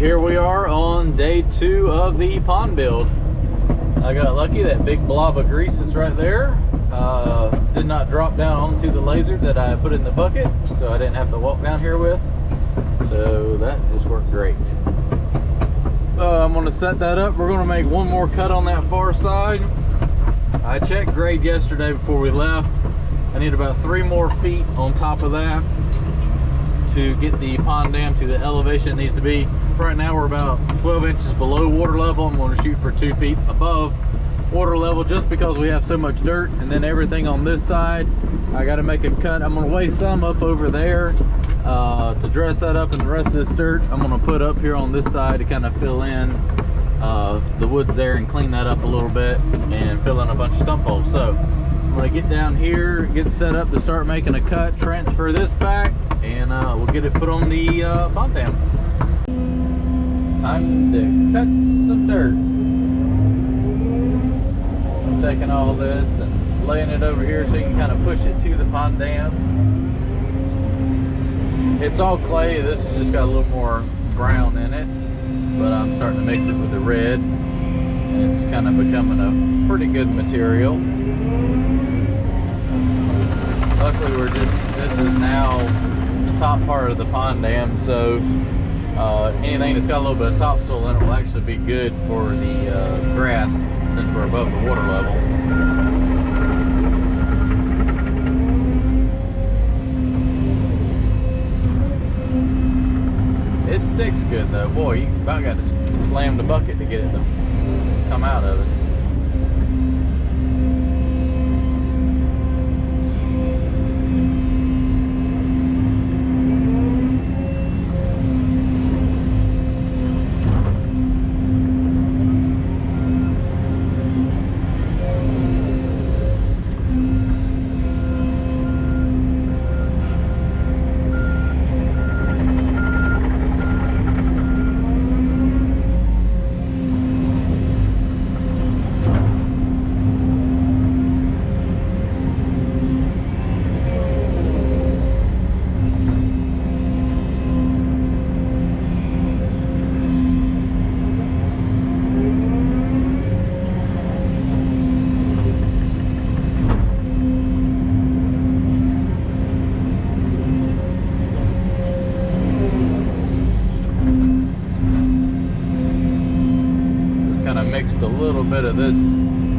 Here we are on day 2 of the pond build. I got lucky, that big blob of grease that's right there did not drop down onto the laser that I put in the bucket, so I didn't have to walk down here with. So that just worked great. I'm going to set that up. We're going to make one more cut on that far side. I checked grade yesterday before we left. I need about 3 more feet on top of that to get the pond dam to the elevation it needs to be. Right now we're about 12 inches below water level. I'm going to shoot for 2 feet above water level just because we have so much dirt. And then everything on this side, I got to make a cut. I'm going to weigh some up over there to dress that up, and the rest of this dirt I'm going to put up here on this side to kind of fill in the woods there and clean that up a little bit and fill in a bunch of stump holes. So I'm going to get down here, get set up to start making a cut, transfer this back, and we'll get it put on the pond dam. Time to cut some dirt. I'm taking all this and laying it over here so you can kind of push it to the pond dam. It's all clay. This has just got a little more brown in it, but I'm starting to mix it with the red, and it's kind of becoming a pretty good material. Luckily this is now the top part of the pond dam, so anything that's got a little bit of topsoil in it will actually be good for the grass since we're above the water level. It sticks good though. Boy, you about got to slam the bucket to get it to come out of it. Mixed a little bit of this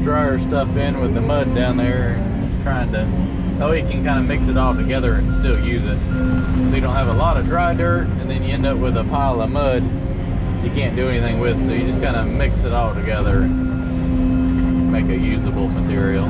drier stuff in with the mud down there, and just trying to, oh, you can kind of mix it all together and still use it, so you don't have a lot of dry dirt and then you end up with a pile of mud you can't do anything with. So you just kind of mix it all together and make a usable material.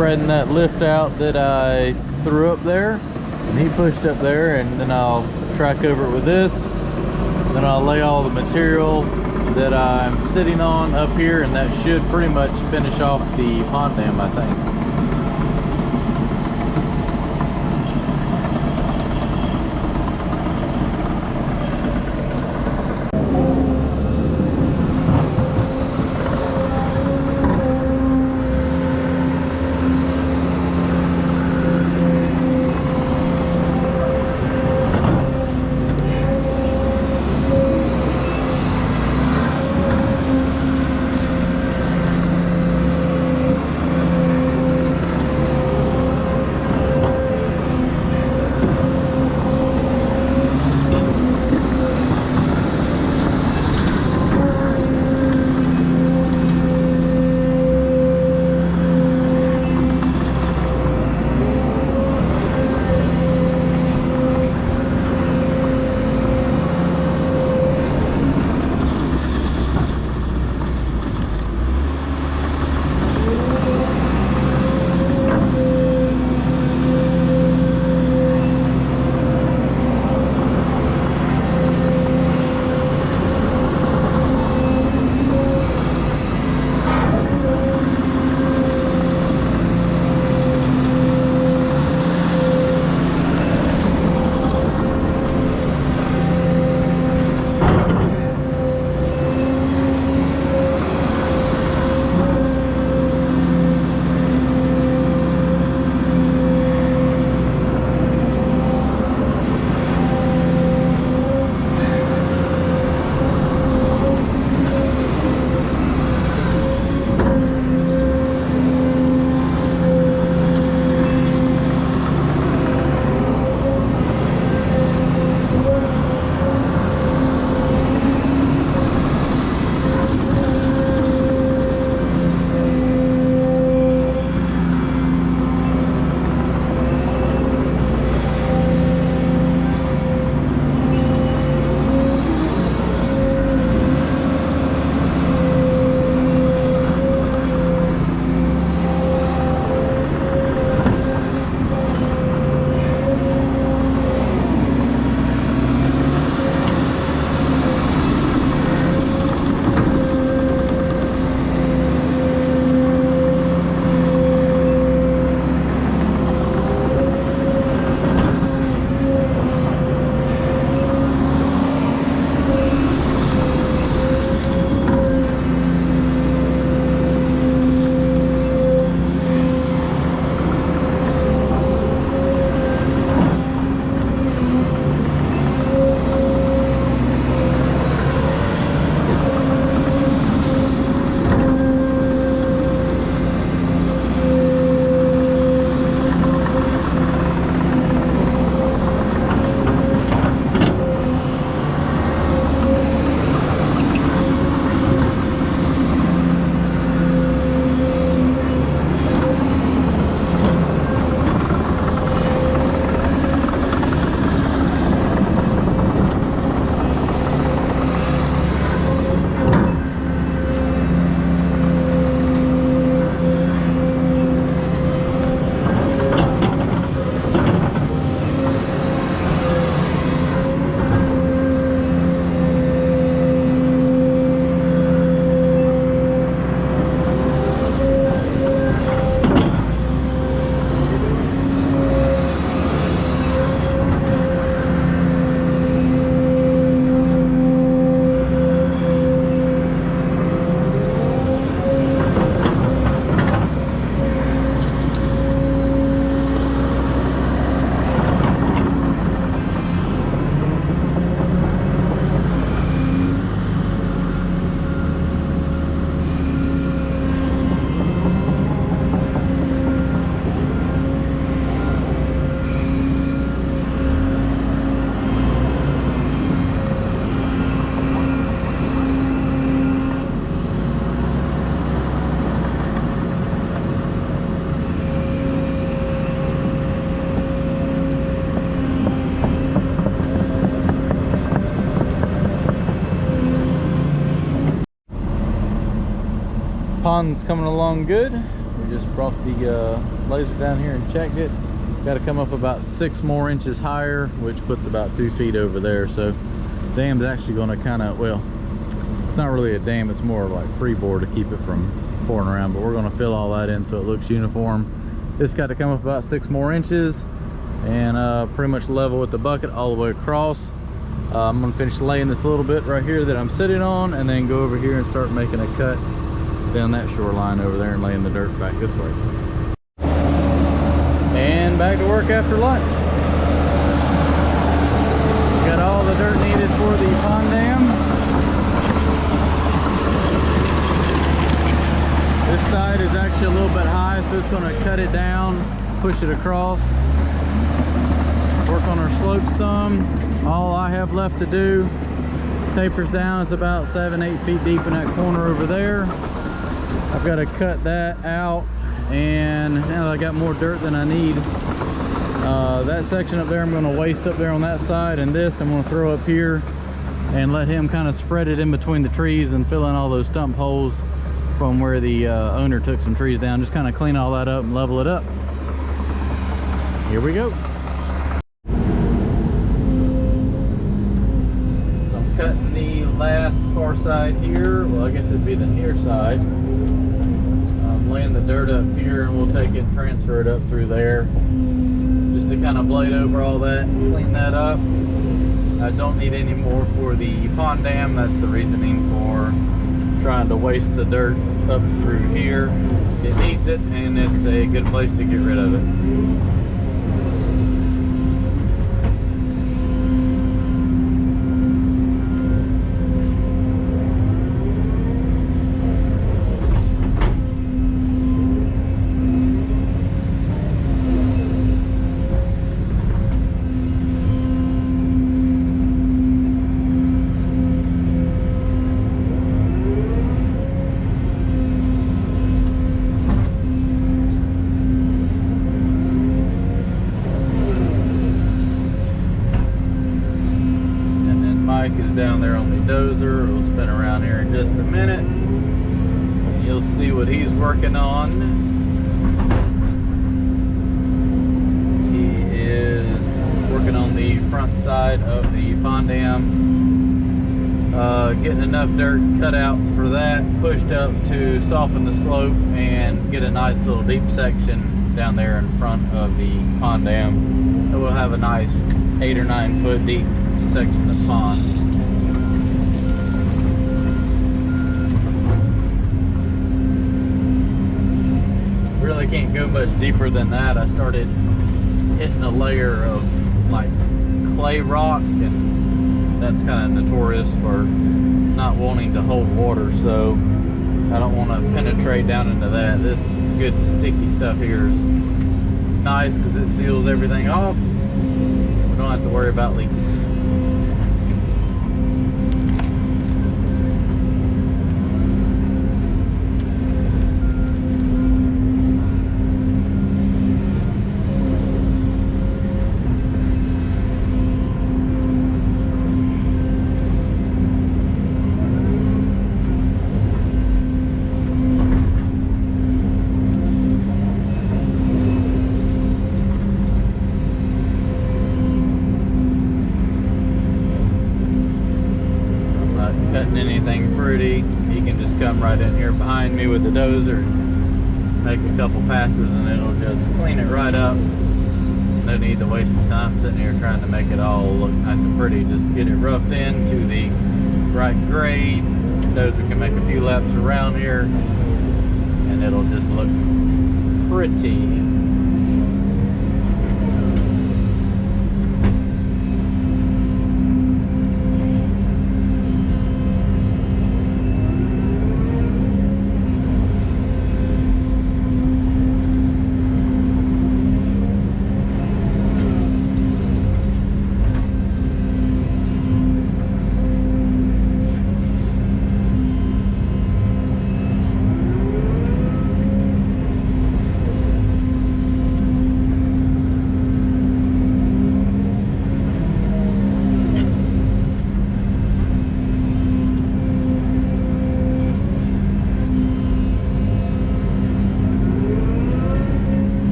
spreading that lift out that I threw up there, and he pushed up there, and then I'll track over it with this. Then I'll lay all the material that I'm sitting on up here, and that should pretty much finish off the pond dam, I think. Pond's coming along good. We're just brought the laser down here and checked it. Got to come up about 6 more inches higher, which puts about 2 feet over there. So dam's actually going to kind of, well, it's not really a dam, it's more like freeboard to keep it from pouring around, but we're going to fill all that in so it looks uniform. This got to come up about 6 more inches and pretty much level with the bucket all the way across. I'm going to finish laying this little bit right here that I'm sitting on, and then go over here and start making a cut down that shoreline over there and laying the dirt back this way. And back to work after lunch. Got all the dirt needed for the pond dam. This side is actually a little bit high, so it's going to cut it down, push it across, work on our slope some. All I have left to do, tapers down. It's about 7-8 feet deep in that corner over there. I've got to cut that out, and now that I got more dirt than I need, that section up there I'm going to waste up there on that side, and this I'm going to throw up here and let him kind of spread it in between the trees and fill in all those stump holes from where the owner took some trees down. Just kind of clean all that up and level it up. Here we go. So I'm cutting the last far side here. Well, I guess it'd be the near side. I'm laying the dirt up here, and we'll take it and transfer it up through there, just to kind of blade over all that and clean that up. I don't need any more for the pond dam. That's the reasoning for trying to waste the dirt up through here. It needs it, and it's a good place to get rid of it. Is down there on the dozer. We'll spin around here in just a minute. You'll see what he's working on. He is working on the front side of the pond dam, getting enough dirt cut out for that, pushed up to soften the slope and get a nice little deep section down there in front of the pond dam. So we'll have a nice 8 or 9 foot deep section of the pond. Really can't go much deeper than that. I started hitting a layer of like clay rock, and that's kind of notorious for not wanting to hold water, so I don't want to penetrate down into that. This good sticky stuff here is nice because it seals everything off. We don't have to worry about leaks. Anything pretty, you can just come right in here behind me with the dozer, make a couple passes, and it'll just clean it right up. No need to waste the time sitting here trying to make it all look nice and pretty. Just get it roughed in to the right grade. The dozer can make a few laps around here and it'll just look pretty.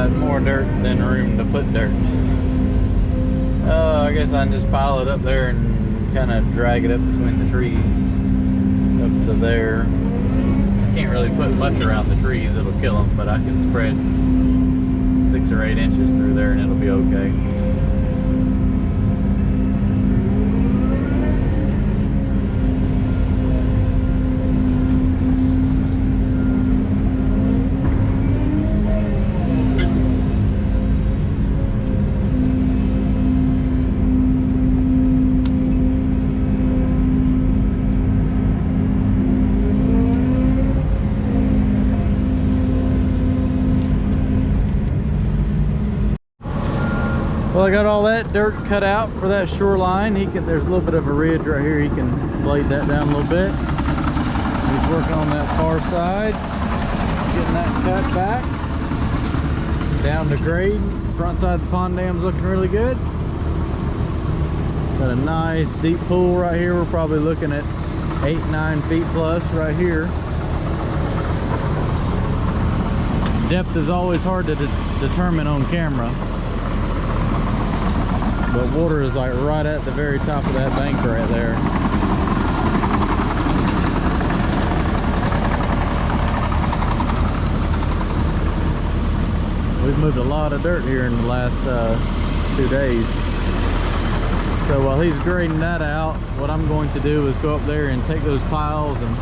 got more dirt than room to put dirt. I guess I can just pile it up there and kind of drag it up between the trees up to there. Can't really put much around the trees, it'll kill them, but I can spread 6 or 8 inches through there and it'll be okay. Well, I got all that dirt cut out for that shoreline. There's a little bit of a ridge right here. He can blade that down a little bit. He's working on that far side, getting that cut back down to grade. Front side of the pond dam's looking really good. Got a nice deep pool right here. We're probably looking at 8-9 feet plus right here. Depth is always hard to determine on camera, but water is like right at the very top of that bank right there. We've moved a lot of dirt here in the last 2 days. So while he's grading that out, what I'm going to do is go up there and take those piles and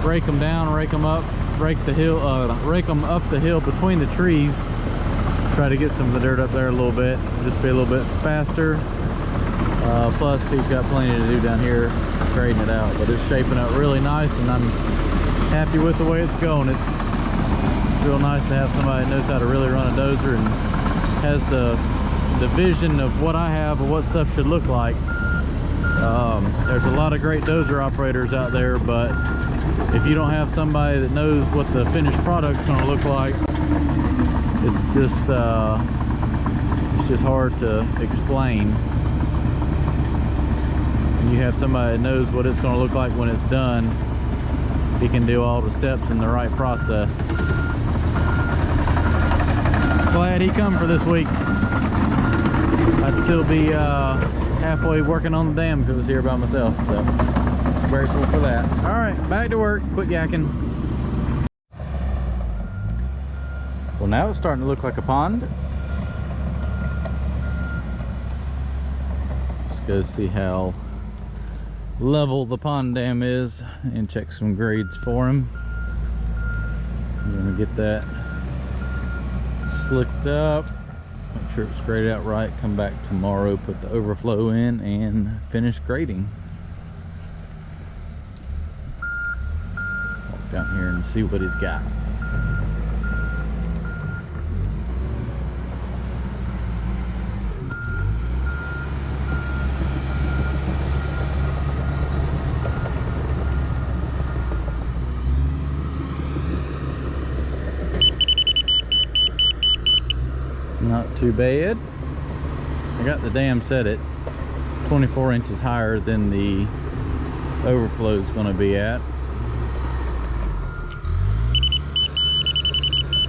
rake them down, rake them up, rake them up the hill between the trees. Try to get some of the dirt up there a little bit, just be a little bit faster. Plus he's got plenty to do down here grading it out, but it's shaping up really nice and I'm happy with the way it's going. It's real nice to have somebody that knows how to really run a dozer and has the vision of what I have of what stuff should look like. There's a lot of great dozer operators out there, but if you don't have somebody that knows what the finished product's going to look like, it's just hard to explain. When you have somebody that knows what it's going to look like when it's done, he can do all the steps in the right process. Glad he come for this week. I'd still be halfway working on the dam if it was here by myself, so grateful for that. All right, back to work. Quit yakking. Well, now it's starting to look like a pond. Let's go see how level the pond dam is and check some grades for him. I'm gonna get that slicked up, make sure it's graded out right, come back tomorrow, put the overflow in and finish grading. Walk down here and see what he's got. Not too bad. I got the dam set at 24 inches higher than the overflow is going to be at.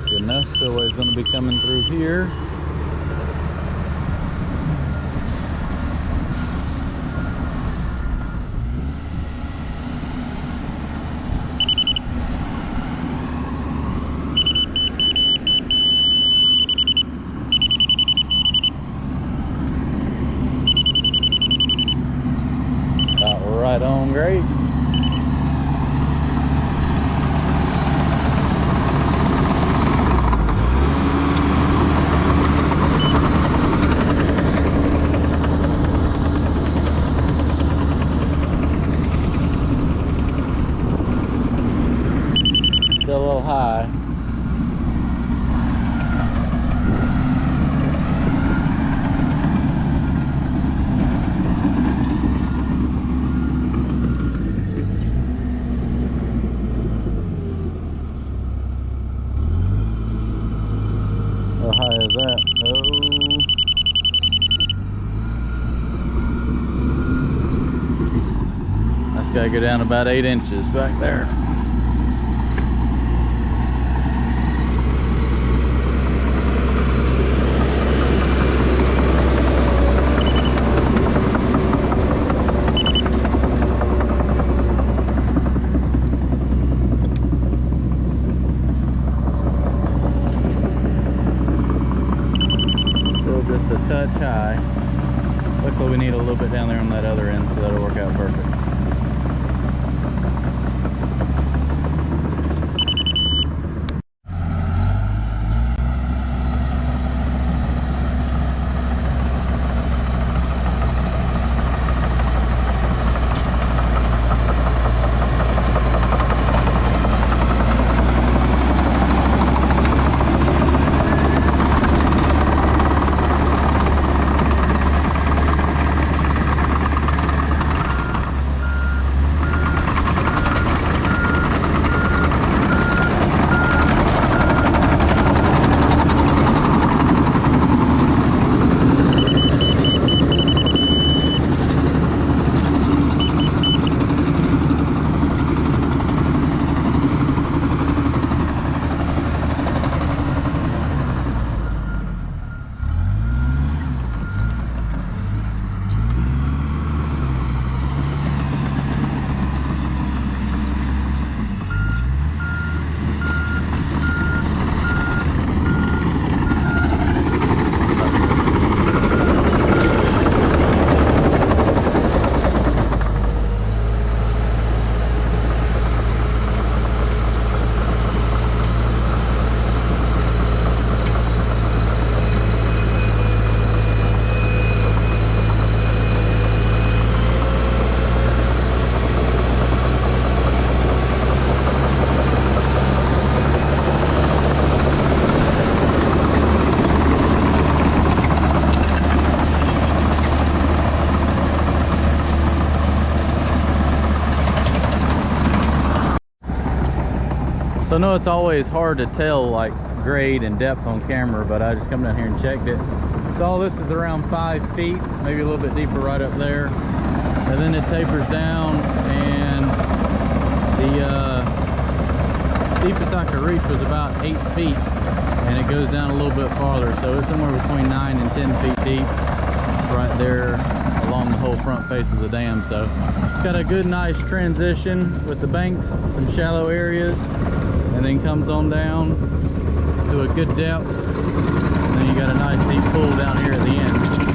Good enough. Spillway is going to be coming through here. Right on grade. Still a little high. How high is that? Oh. That's got to go down about 8 inches back there. just a touch high. Luckily we need a little bit down there on that other end, so that'll work out perfect. So I know it's always hard to tell like grade and depth on camera, but I just come down here and checked it. So all this is around 5 feet, maybe a little bit deeper right up there. And then it tapers down, and the deepest I could reach was about 8 feet, and it goes down a little bit farther. So it's somewhere between 9 and 10 feet deep right there along the whole front face of the dam. So it's got a good nice transition with the banks, some shallow areas, and then comes on down to a good depth, and then you got a nice deep pool down here at the end.